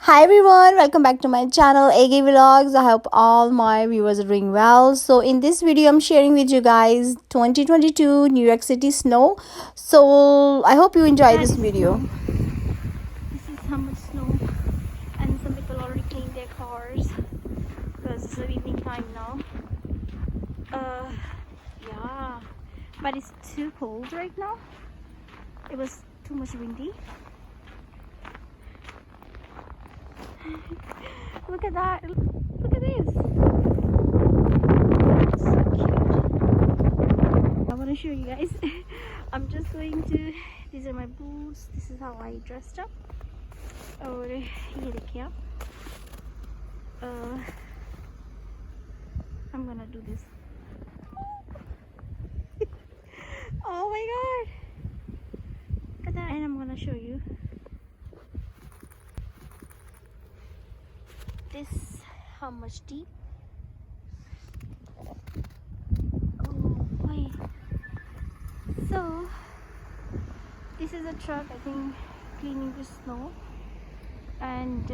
Hi everyone, welcome back to my channel AGillVlogs. I hope all my viewers are doing well. So in this video I'm sharing with you guys 2022 New York City snow. So I hope you enjoy this video. This is how much snow, and some people already cleaned their cars because it's the evening time now. Yeah, but it's too cold right now. It was too much windy. Look at that. Look at this. It's so cute. I want to show you guys. I'm just going to, these are my boots. This is how I dressed up. Oh, here they come. I'm gonna do this. Oh my god. Look at that. And I'm gonna show you this, how much deep. Oh wait, so this is a truck, I think, cleaning the snow. And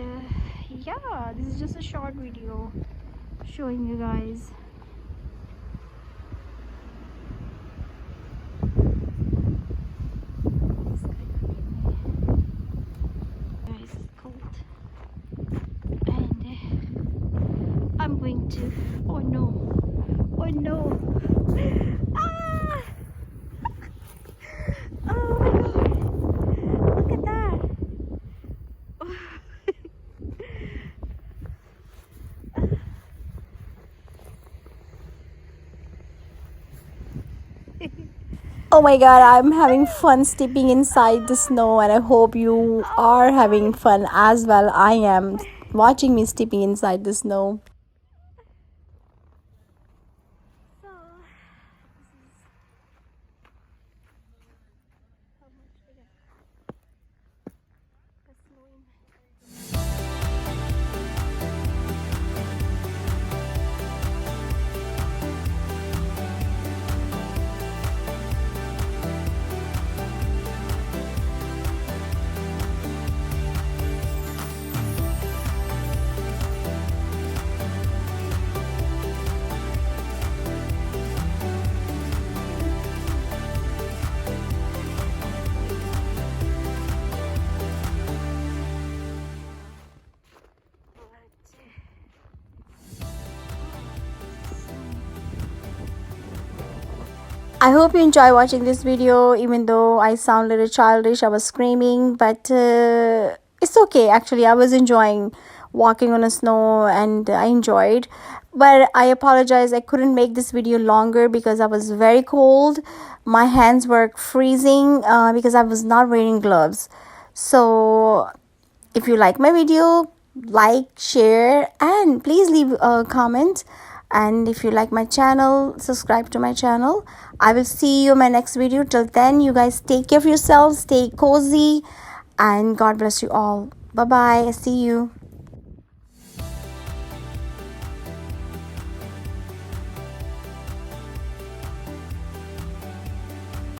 yeah, this is just a short video showing you guys. Guys, it's cold. I'm going to, oh no, oh no, ah! Oh my god, look at that. Oh my god, I'm having fun stepping inside the snow, and I hope you are having fun as well. I am watching me stepping inside the snow. So this is how much bigger the snow in. I hope you enjoy watching this video, even though I sound a little childish. I was screaming, but it's okay. Actually, I was enjoying walking on the snow, and I enjoyed. But I apologize, I couldn't make this video longer because I was very cold. My hands were freezing because I was not wearing gloves. So if you like my video, like, share, and please leave a comment. And if you like my channel, subscribe to my channel. I will see you in my next video. Till then, you guys take care of yourselves, stay cozy, and God bless you all. Bye bye. See you.